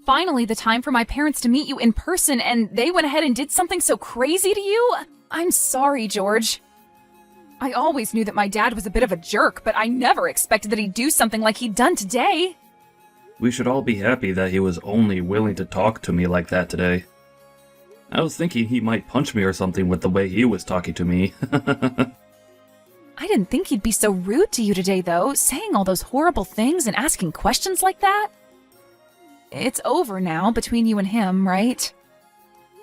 finally the time for my parents to meet you in person, and they went ahead and did something so crazy to you? I'm sorry, George. I always knew that my dad was a bit of a jerk, but I never expected that he'd do something like he'd done today. We should all be happy that he was only willing to talk to me like that today. I was thinking he might punch me or something with the way he was talking to me. I didn't think he'd be so rude to you today, though, saying all those horrible things and asking questions like that. It's over now between you and him, right?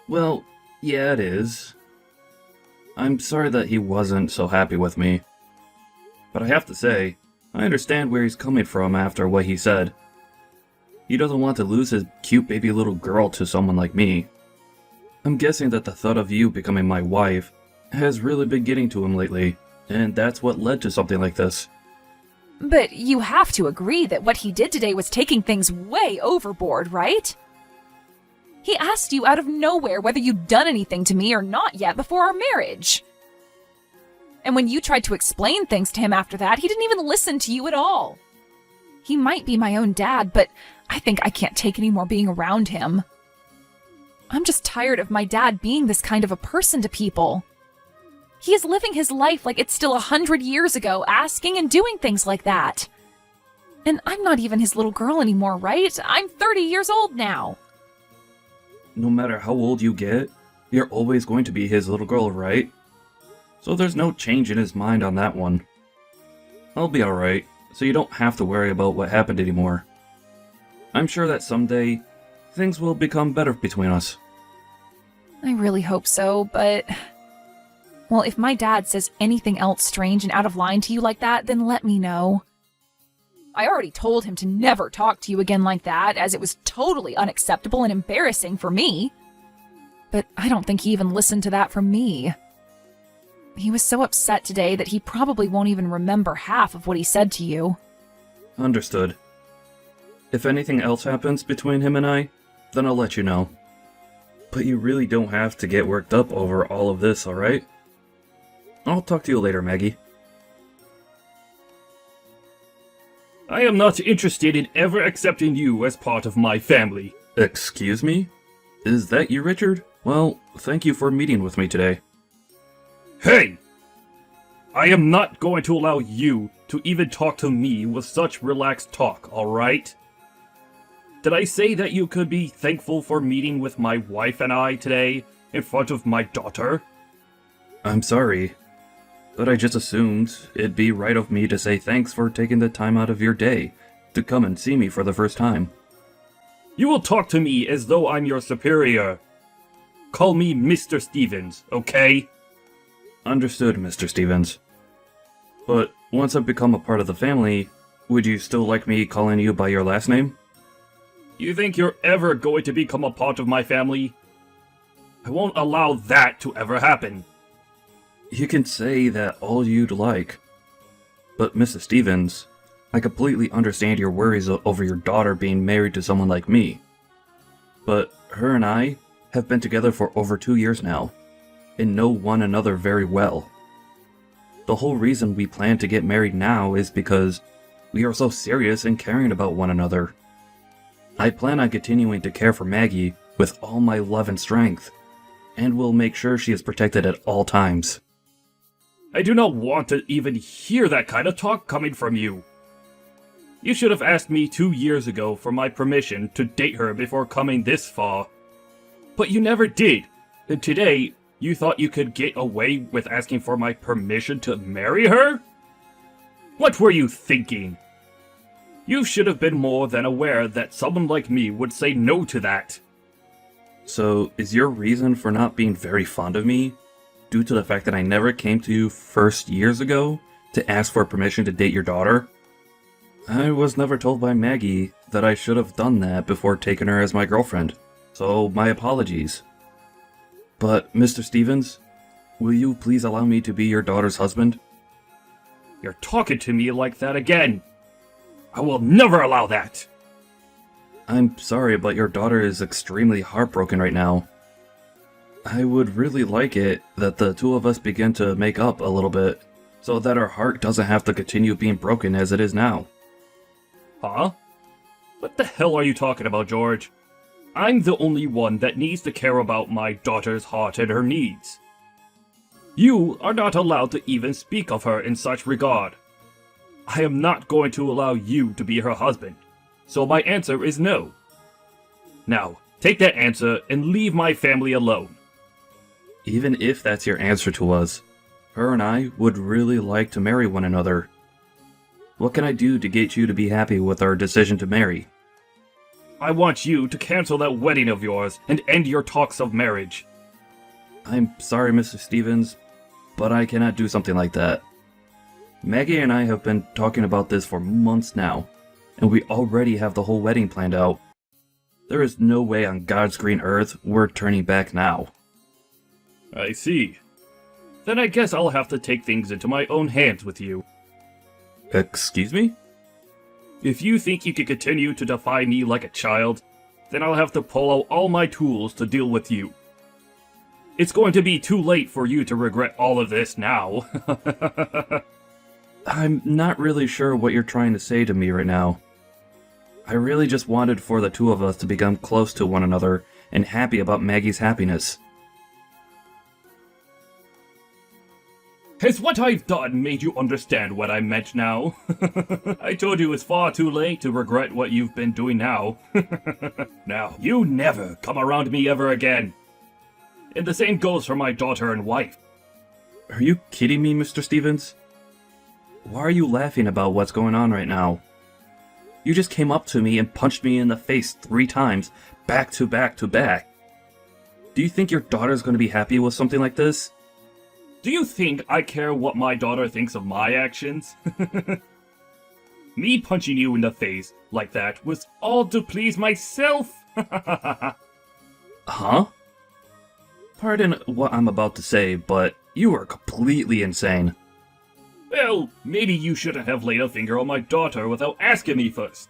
Well, yeah, it is. I'm sorry that he wasn't so happy with me. But I have to say, I understand where he's coming from after what he said. He doesn't want to lose his cute baby little girl to someone like me. I'm guessing that the thought of you becoming my wife has really been getting to him lately, and that's what led to something like this. But you have to agree that what he did today was taking things way overboard, right? He asked you out of nowhere whether you'd done anything to me or not yet before our marriage. And when you tried to explain things to him after that, he didn't even listen to you at all. He might be my own dad, but I think I can't take any more being around him. I'm just tired of my dad being this kind of a person to people. He is living his life like it's still 100 years ago, asking and doing things like that. And I'm not even his little girl anymore, right? I'm 30 years old now. No matter how old you get, you're always going to be his little girl, right? So there's no change in his mind on that one. I'll be alright, so you don't have to worry about what happened anymore. I'm sure that someday, things will become better between us. I really hope so, but... Well, if my dad says anything else strange and out of line to you like that, then let me know. I already told him to never talk to you again like that, as it was totally unacceptable and embarrassing for me. But I don't think he even listened to that from me. He was so upset today that he probably won't even remember half of what he said to you. Understood. If anything else happens between him and I, then I'll let you know. But you really don't have to get worked up over all of this, alright? I'll talk to you later, Maggie. I am not interested in ever accepting you as part of my family. Excuse me? Is that you, Richard? Well, thank you for meeting with me today. Hey! I am not going to allow you to even talk to me with such relaxed talk, alright? Did I say that you could be thankful for meeting with my wife and I today in front of my daughter? I'm sorry, but I just assumed it'd be right of me to say thanks for taking the time out of your day to come and see me for the first time. You will talk to me as though I'm your superior. Call me Mr. Stevens, okay? Understood, Mr. Stevens. But once I've become a part of the family, would you still like me calling you by your last name? You think you're ever going to become a part of my family? I won't allow that to ever happen. You can say that all you'd like. But Mrs. Stevens, I completely understand your worries over your daughter being married to someone like me. But her and I have been together for over 2 years now, and know one another very well. The whole reason we plan to get married now is because we are so serious and caring about one another. I plan on continuing to care for Maggie with all my love and strength, and will make sure she is protected at all times. I do not want to even hear that kind of talk coming from you. You should have asked me 2 years ago for my permission to date her before coming this far. But you never did, and today you thought you could get away with asking for my permission to marry her? What were you thinking? You should have been more than aware that someone like me would say no to that. So, is your reason for not being very fond of me due to the fact that I never came to you first years ago to ask for permission to date your daughter? I was never told by Maggie that I should have done that before taking her as my girlfriend, so my apologies. But, Mr. Stevens, will you please allow me to be your daughter's husband? You're talking to me like that again. I will never allow that. I'm sorry, but your daughter is extremely heartbroken right now. I would really like it that the two of us begin to make up a little bit, so that our heart doesn't have to continue being broken as it is now. Huh? What the hell are you talking about, George? I'm the only one that needs to care about my daughter's heart and her needs. You are not allowed to even speak of her in such regard. I am not going to allow you to be her husband, so my answer is no. Now, take that answer and leave my family alone. Even if that's your answer to us, her and I would really like to marry one another. What can I do to get you to be happy with our decision to marry? I want you to cancel that wedding of yours and end your talks of marriage. I'm sorry, Mr. Stevens, but I cannot do something like that. Maggie and I have been talking about this for months now, and we already have the whole wedding planned out. There is no way on God's green earth we're turning back now. I see. Then I guess I'll have to take things into my own hands with you. Excuse me? If you think you can continue to defy me like a child, then I'll have to pull out all my tools to deal with you. It's going to be too late for you to regret all of this now. I'm not really sure what you're trying to say to me right now. I really just wanted for the two of us to become close to one another and happy about Maggie's happiness. Has what I've done made you understand what I meant now? I told you it's far too late to regret what you've been doing now. Now, you never come around me ever again. And the same goes for my daughter and wife. Are you kidding me, Mr. Stevens? Why are you laughing about what's going on right now? You just came up to me and punched me in the face 3 times, back to back to back. Do you think your daughter's going to be happy with something like this? Do you think I care what my daughter thinks of my actions? Me punching you in the face like that was all to please myself. Huh? Pardon what I'm about to say, but you are completely insane. Well, maybe you shouldn't have laid a finger on my daughter without asking me first.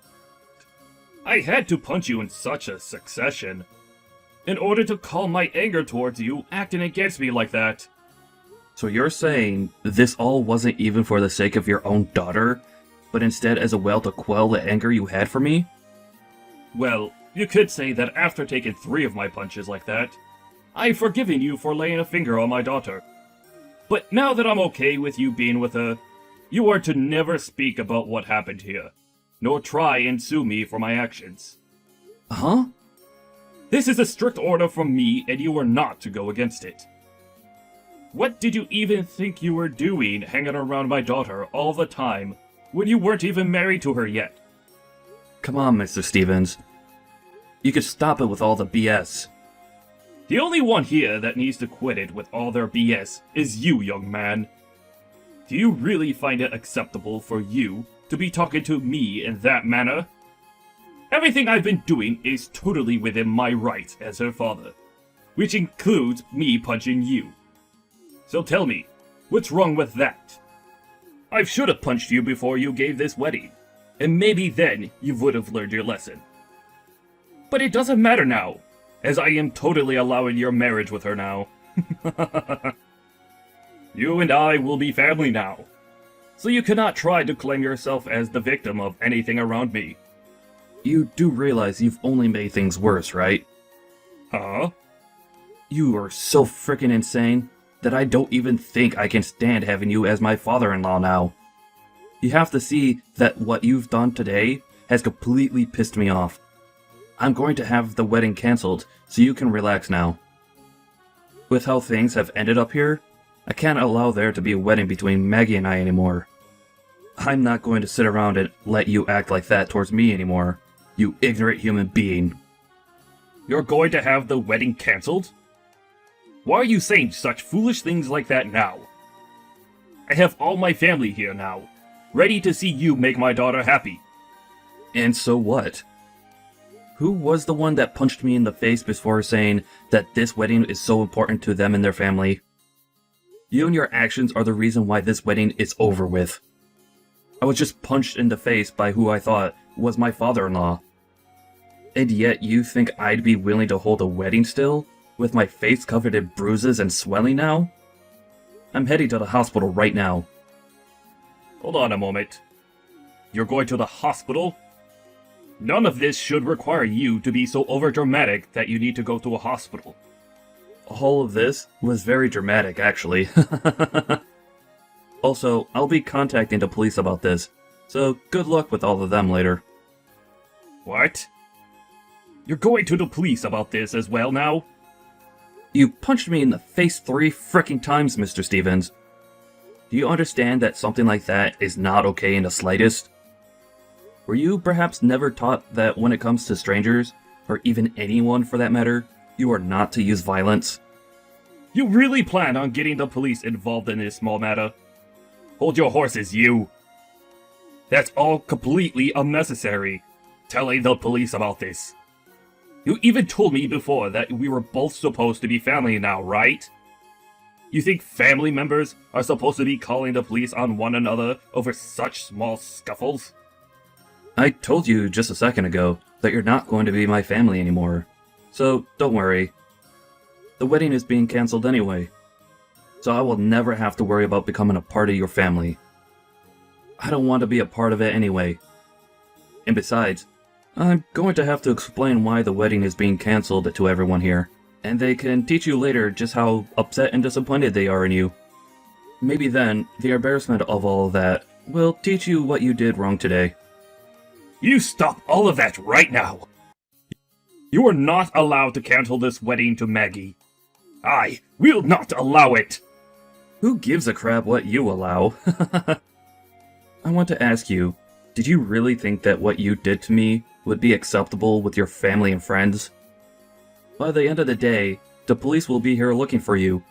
I had to punch you in such a succession in order to calm my anger towards you acting against me like that. So you're saying this all wasn't even for the sake of your own daughter, but instead as a way to quell the anger you had for me? Well, you could say that after taking 3 of my punches like that, I've forgiven you for laying a finger on my daughter. But now that I'm okay with you being with her, you are to never speak about what happened here, nor try and sue me for my actions. Huh? This is a strict order from me, and you are not to go against it. What did you even think you were doing hanging around my daughter all the time when you weren't even married to her yet? Come on, Mr. Stevens. You could stop it with all the BS. The only one here that needs to quit it with all their BS is you, young man. Do you really find it acceptable for you to be talking to me in that manner? Everything I've been doing is totally within my rights as her father, which includes me punching you. So tell me, what's wrong with that? I should have punched you before you gave this wedding, and maybe then you would have learned your lesson. But it doesn't matter now, as I am totally allowing your marriage with her now. You and I will be family now, so you cannot try to claim yourself as the victim of anything around me. You do realize you've only made things worse, right? Huh? You are so frickin' insane that I don't even think I can stand having you as my father-in-law now. You have to see that what you've done today has completely pissed me off. I'm going to have the wedding cancelled so you can relax now. With how things have ended up here, I can't allow there to be a wedding between Maggie and I anymore. I'm not going to sit around and let you act like that towards me anymore, you ignorant human being. You're going to have the wedding cancelled? Why are you saying such foolish things like that now? I have all my family here now, ready to see you make my daughter happy. And so what? Who was the one that punched me in the face before saying that this wedding is so important to them and their family? You and your actions are the reason why this wedding is over with. I was just punched in the face by who I thought was my father-in-law. And yet you think I'd be willing to hold a wedding still, with my face covered in bruises and swelling now? I'm heading to the hospital right now. Hold on a moment. You're going to the hospital? None of this should require you to be so overdramatic that you need to go to a hospital. All of this was very dramatic, actually. Also, I'll be contacting the police about this, so good luck with all of them later. What? You're going to the police about this as well now? You punched me in the face 3 frickin' times, Mr. Stevens. Do you understand that something like that is not okay in the slightest? Were you perhaps never taught that when it comes to strangers, or even anyone for that matter, you are not to use violence? You really plan on getting the police involved in this small matter? Hold your horses, you! That's all completely unnecessary, telling the police about this. You even told me before that we were both supposed to be family now, right? You think family members are supposed to be calling the police on one another over such small scuffles? I told you just a second ago that you're not going to be my family anymore, so don't worry. The wedding is being cancelled anyway, so I will never have to worry about becoming a part of your family. I don't want to be a part of it anyway. And besides, I'm going to have to explain why the wedding is being cancelled to everyone here, and they can teach you later just how upset and disappointed they are in you. Maybe then, the embarrassment of all of that will teach you what you did wrong today. You stop all of that right now! You are not allowed to cancel this wedding to Maggie. I will not allow it! Who gives a crap what you allow? I want to ask you, did you really think that what you did to me would be acceptable with your family and friends? By the end of the day, the police will be here looking for you,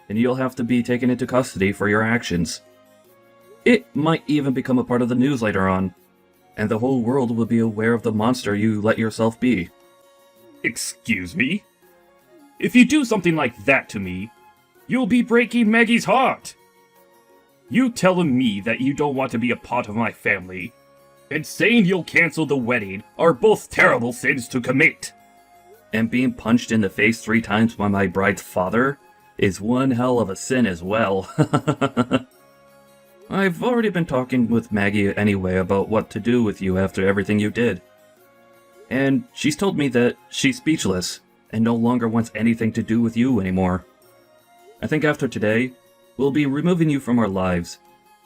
and you'll have to be taken into custody for your actions. It might even become a part of the news later on, and the whole world will be aware of the monster you let yourself be. Excuse me? If you do something like that to me, you'll be breaking Maggie's heart! You telling me that you don't want to be a part of my family, and saying you'll cancel the wedding are both terrible sins to commit. And being punched in the face 3 times by my bride's father is one hell of a sin as well. I've already been talking with Maggie anyway about what to do with you after everything you did. And she's told me that she's speechless and no longer wants anything to do with you anymore. I think after today, we'll be removing you from our lives,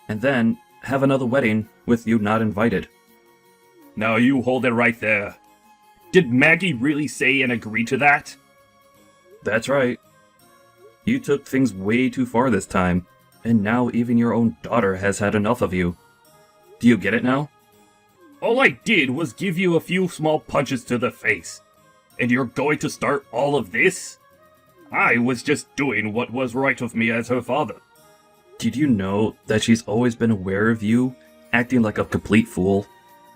and then have another wedding with you not invited. Now you hold it right there. Did Maggie really say and agree to that? That's right. You took things way too far this time, and now even your own daughter has had enough of you. Do you get it now? All I did was give you a few small punches to the face, and you're going to start all of this? I was just doing what was right of me as her father. Did you know that she's always been aware of you, acting like a complete fool,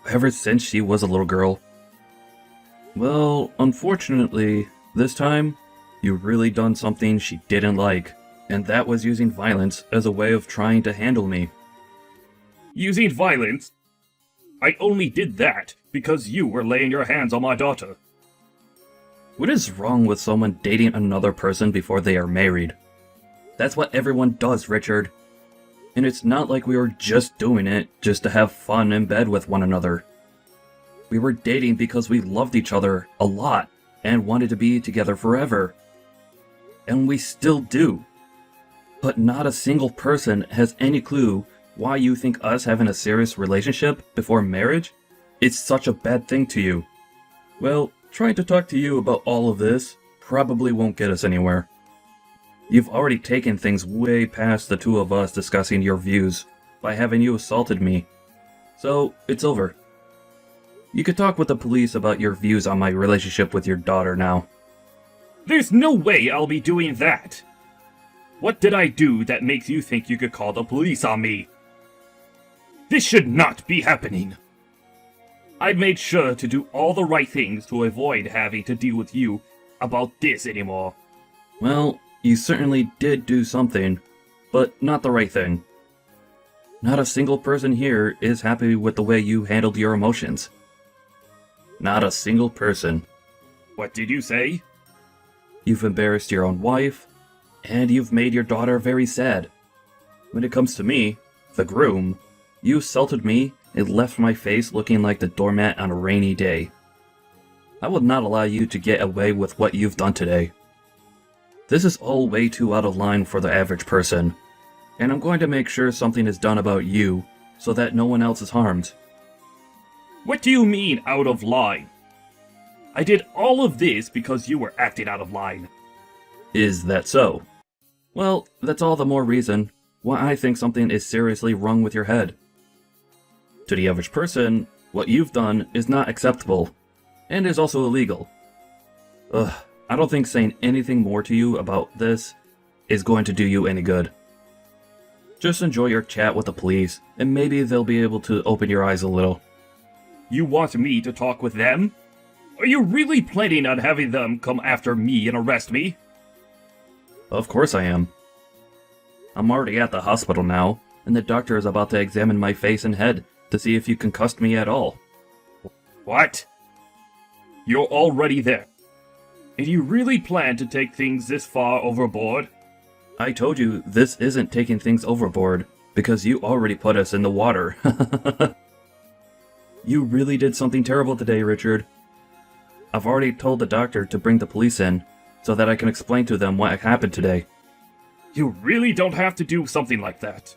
ever since she was a little girl? Well, unfortunately, this time, you really done something she didn't like, and that was using violence as a way of trying to handle me. Using violence? I only did that because you were laying your hands on my daughter. What is wrong with someone dating another person before they are married? That's what everyone does, Richard. And it's not like we were just doing it just to have fun in bed with one another. We were dating because we loved each other a lot and wanted to be together forever. And we still do. But not a single person has any clue why you think us having a serious relationship before marriage is such a bad thing to you. Well, trying to talk to you about all of this probably won't get us anywhere. You've already taken things way past the two of us discussing your views by having you assaulted me. So, it's over. You could talk with the police about your views on my relationship with your daughter now. There's no way I'll be doing that! What did I do that makes you think you could call the police on me? This should not be happening! I made sure to do all the right things to avoid having to deal with you about this anymore. Well, you certainly did do something, but not the right thing. Not a single person here is happy with the way you handled your emotions. Not a single person. What did you say? You've embarrassed your own wife, and you've made your daughter very sad. When it comes to me, the groom, you assaulted me It left my face looking like the doormat on a rainy day. I will not allow you to get away with what you've done today. This is all way too out of line for the average person, and I'm going to make sure something is done about you so that no one else is harmed. What do you mean, out of line? I did all of this because you were acting out of line. Is that so? Well, that's all the more reason why I think something is seriously wrong with your head. To the average person, what you've done is not acceptable, and is also illegal. I don't think saying anything more to you about this is going to do you any good. Just enjoy your chat with the police, and maybe they'll be able to open your eyes a little. You want me to talk with them? Are you really planning on having them come after me and arrest me? Of course I am. I'm already at the hospital now, and the doctor is about to examine my face and head to see if you concussed me at all. What? You're already there. And you really plan to take things this far overboard? I told you this isn't taking things overboard, because you already put us in the water. You really did something terrible today, Richard. I've already told the doctor to bring the police in, so that I can explain to them what happened today. You really don't have to do something like that.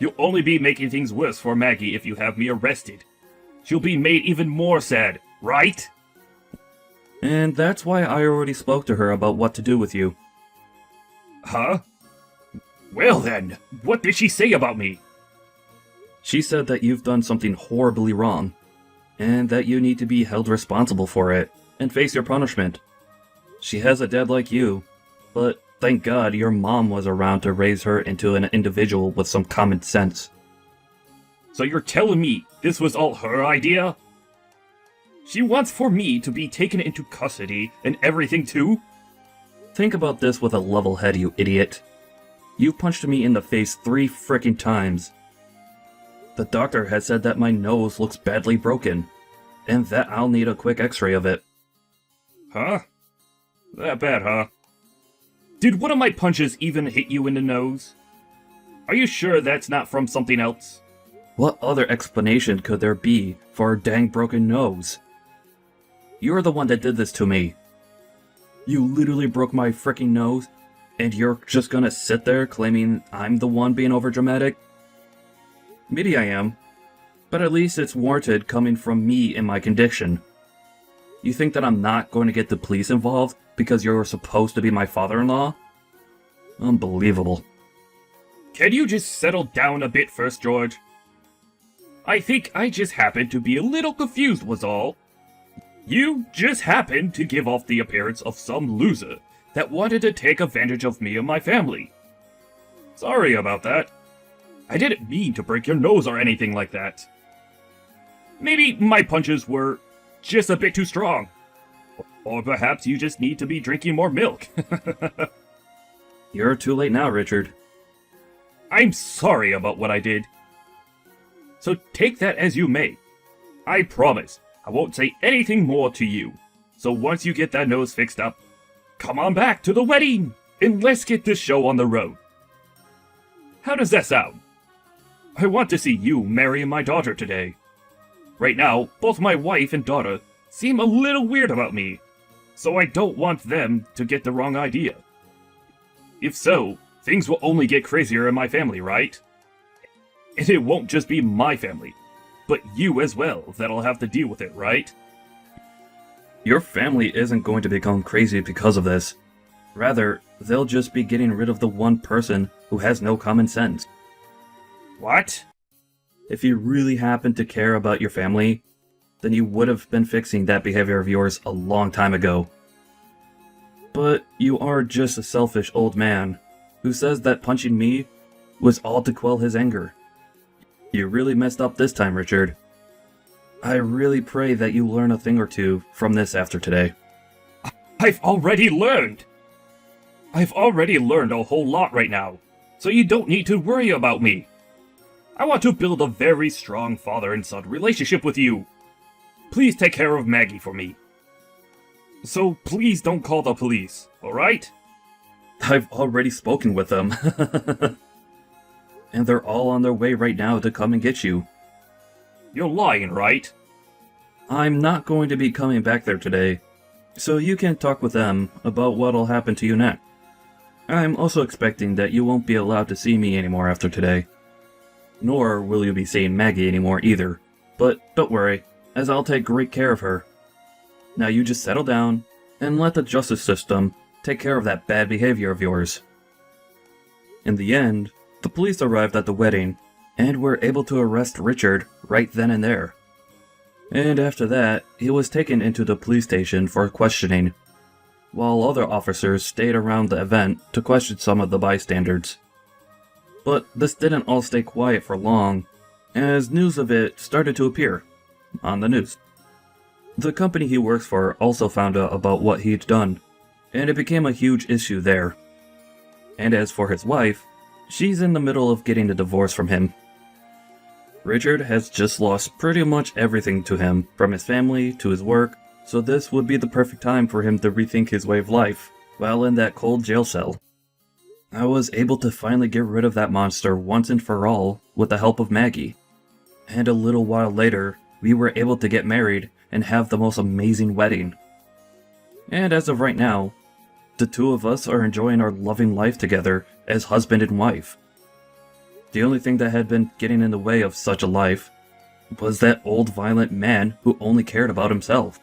You'll only be making things worse for Maggie if you have me arrested. She'll be made even more sad, right? And that's why I already spoke to her about what to do with you. Huh? Well then, what did she say about me? She said that you've done something horribly wrong, and that you need to be held responsible for it, and face your punishment. She has a dad like you, but thank God your mom was around to raise her into an individual with some common sense. So you're telling me this was all her idea? She wants for me to be taken into custody and everything too? Think about this with a level head, you idiot. You punched me in the face 3 frickin' times. The doctor has said that my nose looks badly broken, and that I'll need a quick x-ray of it. Huh? That bad, huh? Did one of my punches even hit you in the nose? Are you sure that's not from something else? What other explanation could there be for a dang broken nose? You're the one that did this to me. You literally broke my frickin' nose, and you're just gonna sit there claiming I'm the one being overdramatic? Maybe I am, but at least it's warranted coming from me in my condition. You think that I'm not going to get the police involved because you're supposed to be my father-in-law? Unbelievable. Can you just settle down a bit first, George? I think I just happened to be a little confused was all. You just happened to give off the appearance of some loser that wanted to take advantage of me and my family. Sorry about that. I didn't mean to break your nose or anything like that. Maybe my punches were just a bit too strong. Or perhaps you just need to be drinking more milk. You're too late now, Richard. I'm sorry about what I did. So take that as you may. I promise I won't say anything more to you. So once you get that nose fixed up, come on back to the wedding and let's get this show on the road. How does that sound? I want to see you marrying my daughter today. Right now, both my wife and daughter seem a little weird about me, so I don't want them to get the wrong idea. If so, things will only get crazier in my family, right? And it won't just be my family, but you as well that'll have to deal with it, right? Your family isn't going to become crazy because of this. Rather, they'll just be getting rid of the one person who has no common sense. What? If you really happen to care about your family, then you would have been fixing that behavior of yours a long time ago. But you are just a selfish old man who says that punching me was all to quell his anger. You really messed up this time, Richard. I really pray that you learn a thing or two from this after today. I've already learned! I've already learned a whole lot right now, so you don't need to worry about me. I want to build a very strong father and son relationship with you. Please take care of Maggie for me. So please don't call the police, alright? I've already spoken with them. And they're all on their way right now to come and get you. You're lying, right? I'm not going to be coming back there today, so you can talk with them about what'll happen to you next. I'm also expecting that you won't be allowed to see me anymore after today. Nor will you be seeing Maggie anymore either. But don't worry, as I'll take great care of her. Now you just settle down, and let the justice system take care of that bad behavior of yours. In the end, the police arrived at the wedding, and were able to arrest Richard right then and there. And after that, he was taken into the police station for questioning, while other officers stayed around the event to question some of the bystanders. But this didn't all stay quiet for long, as news of it started to appear on the news. The company he works for also found out about what he'd done, and it became a huge issue there. And as for his wife, she's in the middle of getting a divorce from him. Richard has just lost pretty much everything to him, from his family to his work, so this would be the perfect time for him to rethink his way of life while in that cold jail cell. I was able to finally get rid of that monster once and for all with the help of Maggie. And a little while later, we were able to get married and have the most amazing wedding. And as of right now, the two of us are enjoying our loving life together as husband and wife. The only thing that had been getting in the way of such a life was that old violent man who only cared about himself.